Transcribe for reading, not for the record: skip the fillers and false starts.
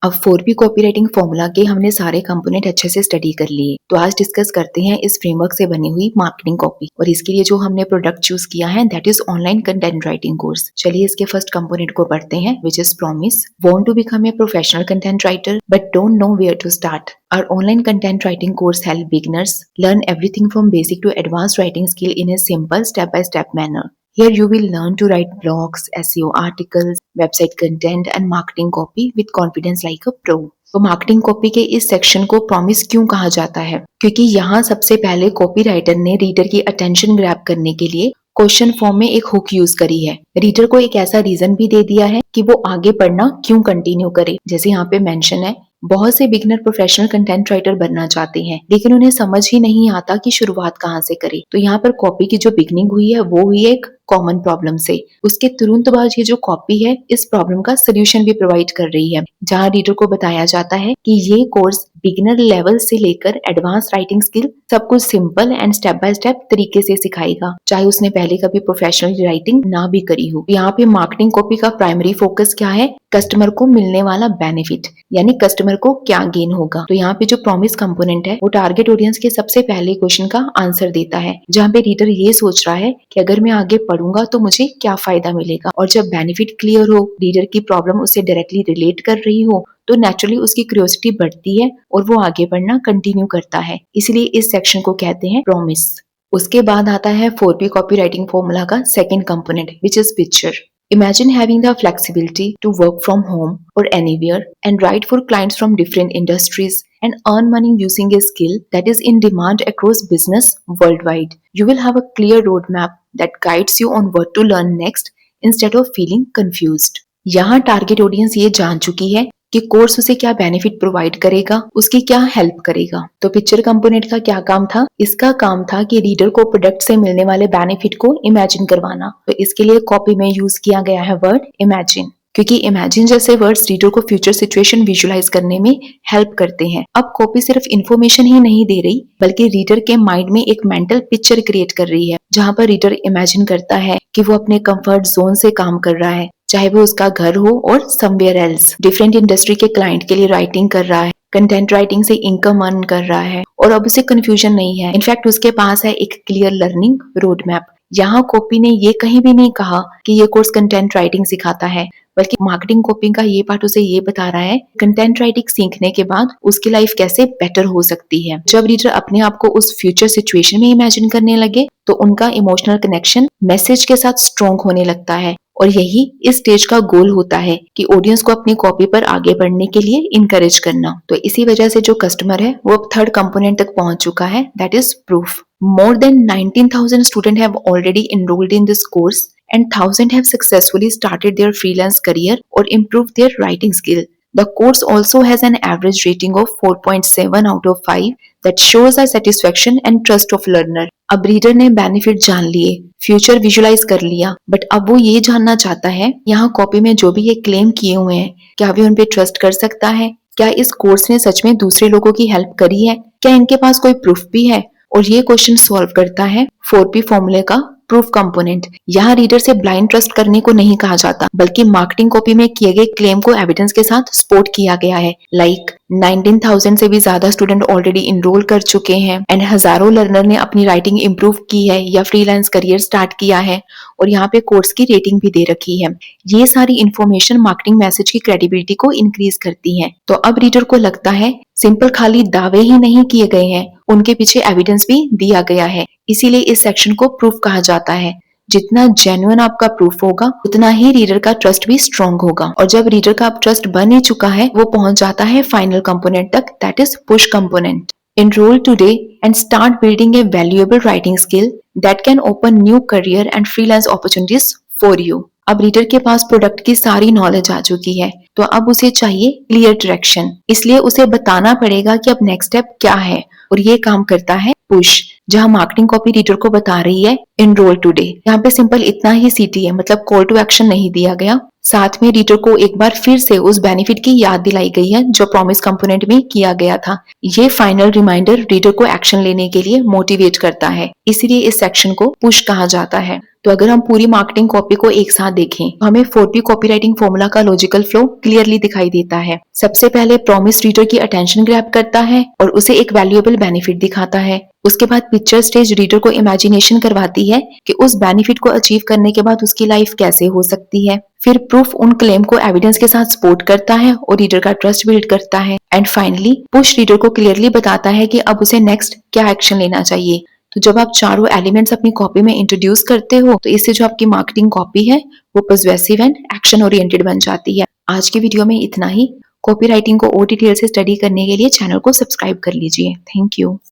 अब 4P copywriting formula के हमने सारे कंपोनेंट अच्छे से स्टडी कर लिए, तो आज डिस्कस करते हैं इस फ्रेमवर्क से बनी हुई मार्केटिंग कॉपी। और इसके लिए जो हमने प्रोडक्ट चूज किया है that is online content writing course. चलिए इसके फर्स्ट कंपोनेंट को पढ़ते हैं, which is promise. Want to become a professional content writer but don't know where to start. Our online content writing course help beginners learn everything from basic to advanced writing skill in a simple step-by-step manner. Here you will learn to write blogs, SEO articles, website content and marketing copy with confidence like a pro. तो marketing copy के इस section को promise क्यों कहा जाता है? क्योंकि यहाँ सबसे पहले कॉपी राइटर ने रीडर की अटेंशन ग्रैब करने के लिए क्वेश्चन फॉर्म में एक हुक यूज करी है। रीडर को एक ऐसा रीजन भी दे दिया है कि वो आगे पढ़ना क्यों कंटिन्यू करे। जैसे यहाँ पे मेंशन है, बहुत से बिगिनर प्रोफेशनल कंटेंट राइटर बनना चाहते हैं लेकिन उन्हें समझ ही नहीं आता कि शुरुआत कहाँ से करे। तो यहाँ पर कॉपी की जो बिगनिंग हुई है वो हुई एक कॉमन प्रॉब्लम से। उसके तुरंत बाद ये जो कॉपी है इस प्रॉब्लम का सोल्यूशन भी प्रोवाइड कर रही है, जहाँ रीडर को बताया जाता है कि ये कोर्स बिगिनर लेवल से लेकर एडवांस राइटिंग स्किल सब कुछ simple and step by step तरीके से सिखाएगा, चाहे उसने पहले कभी प्रोफेशनल राइटिंग ना भी करी हो। यहाँ पे मार्केटिंग कॉपी का प्राइमरी फोकस क्या है? कस्टमर को मिलने वाला बेनिफिट, यानी कस्टमर को क्या गेन होगा। तो यहाँ पे जो प्रॉमिस कंपोनेंट है वो टारगेट ऑडियंस के सबसे पहले क्वेश्चन का आंसर देता है, जहाँ पे रीडर ये सोच रहा है कि अगर मैं आगे पढ़ूंगा तो मुझे क्या फायदा मिलेगा। और जब बेनिफिट क्लियर हो, रीडर की प्रॉब्लम उससे डायरेक्टली रिलेट कर रही हो, तो नेचुरली उसकी क्यूरियोसिटी बढ़ती है और वो आगे बढ़ना कंटिन्यू करता है। इसलिए इस सेक्शन को कहते हैं प्रॉमिस। उसके बाद आता है 4P कॉपीराइटिंग फॉर्मूला का second component, which is picture. Imagine having the flexibility to work from home or anywhere and write for clients from different industries and earn money using a skill that is in demand across business worldwide. You will have a clear roadmap that guides you on what to learn next instead of feeling confused. यहाँ target audience ये जान चुकी है कि course उसे क्या benefit provide करेगा, उसकी क्या हेल्प करेगा। तो पिक्चर कंपोनेंट का क्या काम था? इसका काम था कि रीडर को प्रोडक्ट से मिलने वाले बेनिफिट को इमेजिन करवाना। तो इसके लिए कॉपी में यूज किया गया है वर्ड इमेजिन, क्योंकि इमेजिन जैसे वर्ड्स रीडर को फ्यूचर सिचुएशन विजुलाइज करने में हेल्प करते हैं। अब कॉपी सिर्फ इन्फॉर्मेशन ही नहीं दे रही बल्कि रीडर के माइंड में एक मेंटल पिक्चर क्रिएट कर रही है, जहाँ पर रीडर इमेजिन करता है कि वो अपने कंफर्ट जोन से काम कर रहा है, चाहे वो उसका घर हो और समवेयर एल्स। डिफरेंट इंडस्ट्री के क्लाइंट के लिए राइटिंग कर रहा है, कंटेंट राइटिंग से इनकम अर्न कर रहा है और अब उसे कंफ्यूजन नहीं है। इनफैक्ट उसके पास है एक क्लियर लर्निंग रोड मैप। यहाँ कॉपी ने ये कहीं भी नहीं कहा कि ये कोर्स कंटेंट राइटिंग सिखाता है, बल्कि मार्केटिंग कॉपी का ये पार्ट उसे ये बता रहा है कंटेंट राइटिंग सीखने के बाद उसकी लाइफ कैसे बेटर हो सकती है। जब रीडर अपने आप को उस फ्यूचर सिचुएशन में इमेजिन करने लगे तो उनका इमोशनल कनेक्शन मैसेज के साथ स्ट्रॉन्ग होने लगता है और यही इस स्टेज का गोल होता है कि ऑडियंस को अपनी कॉपी पर आगे बढ़ने के लिए इनकरेज करना। तो इसी वजह से जो कस्टमर है वो अब थर्ड कंपोनेंट तक पहुंच चुका है, that is proof. More than 19,000 students have already enrolled in this course and thousands have successfully started their freelance career or improved their writing skill. The course also has an average rating of 4.7 out of 5 that shows a satisfaction and trust of learner. अब reader ने benefit जान लिए, future visualise कर लिया, but अब वो ये जानना चाहता है यहाँ कॉपी में जो भी ये क्लेम किए हुए हैं क्या वे उन पे ट्रस्ट कर सकता है, क्या इस कोर्स ने सच में दूसरे लोगों की हेल्प करी है, क्या इनके पास कोई प्रूफ भी है। और ये क्वेश्चन सॉल्व करता है 4P फॉर्मूले का प्रूफ कंपोनेंट। यहाँ रीडर से ब्लाइंड ट्रस्ट करने को नहीं कहा जाता बल्कि मार्केटिंग कॉपी में किए गए क्लेम को एविडेंस के साथ सपोर्ट किया गया है। लाइक 19,000 से भी ज्यादा स्टूडेंट ऑलरेडी इनरोल कर चुके हैं एंड हजारों लर्नर ने अपनी राइटिंग इंप्रूव की है या फ्रीलांस करियर स्टार्ट किया है और यहाँ पे कोर्स की रेटिंग भी दे रखी है। ये सारी इंफॉर्मेशन मार्केटिंग मैसेज की क्रेडिबिलिटी को इंक्रीज करती है। तो अब रीडर को लगता है सिंपल खाली दावे ही नहीं किए गए हैं, उनके पीछे एविडेंस भी दिया गया है। इसीलिए इस सेक्शन को प्रूफ कहा जाता है। जितना जेन्युइन आपका प्रूफ होगा उतना ही रीडर का ट्रस्ट भी स्ट्रॉन्ग होगा। और जब रीडर का ट्रस्ट बन ही चुका है वो पहुंच जाता है फाइनल कंपोनेंट तक, that is push component. Enroll today and start building a valuable writing skill that can open new career and freelance opportunities for you. अब रीडर के पास प्रोडक्ट की सारी नॉलेज आ चुकी है, तो अब उसे चाहिए क्लियर डायरेक्शन। इसलिए उसे बताना पड़ेगा कि अब नेक्स्ट स्टेप क्या है और ये काम करता है पुश, जहां मार्केटिंग कॉपी रीडर को बता रही है एनरोल टुडे। यहाँ पे सिंपल इतना ही सीटी है, मतलब कॉल टू एक्शन नहीं दिया गया। साथ में रीडर को एक बार फिर से उस बेनिफिट की याद दिलाई गई है जो प्रॉमिस कंपोनेंट में किया गया था। ये फाइनल रिमाइंडर रीडर को एक्शन लेने के लिए मोटिवेट करता है, इसलिए इस सेक्शन को पुश कहा जाता है। तो अगर हम पूरी मार्केटिंग कॉपी को एक साथ देखें तो हमें 4P कॉपीराइटिंग फॉर्मूला का लॉजिकल फ्लो क्लियरली दिखाई देता है। सबसे पहले प्रॉमिस रीडर की अटेंशन ग्रैब करता है और उसे एक वैल्यूएबल बेनिफिट दिखाता है। उसके बाद पिक्चर स्टेज रीडर को इमेजिनेशन करवाती है कि उस बेनिफिट को अचीव करने के बाद उसकी लाइफ कैसे हो सकती है। फिर प्रूफ उन क्लेम को एविडेंस के साथ सपोर्ट करता है और रीडर का ट्रस्ट बिल्ड करता है। एंड फाइनली पुश रीडर को क्लियरली बताता है कि अब उसे नेक्स्ट क्या एक्शन लेना चाहिए। तो जब आप चारों एलिमेंट्स अपनी कॉपी में इंट्रोड्यूस करते हो तो इससे जो आपकी मार्केटिंग कॉपी है वो पर्सुएसिव एंड एक्शन ओरिएंटेड बन जाती है। आज की वीडियो में इतना ही। कॉपी राइटिंग को और डिटेल से स्टडी करने के लिए चैनल को सब्सक्राइब कर लीजिए। Thank you.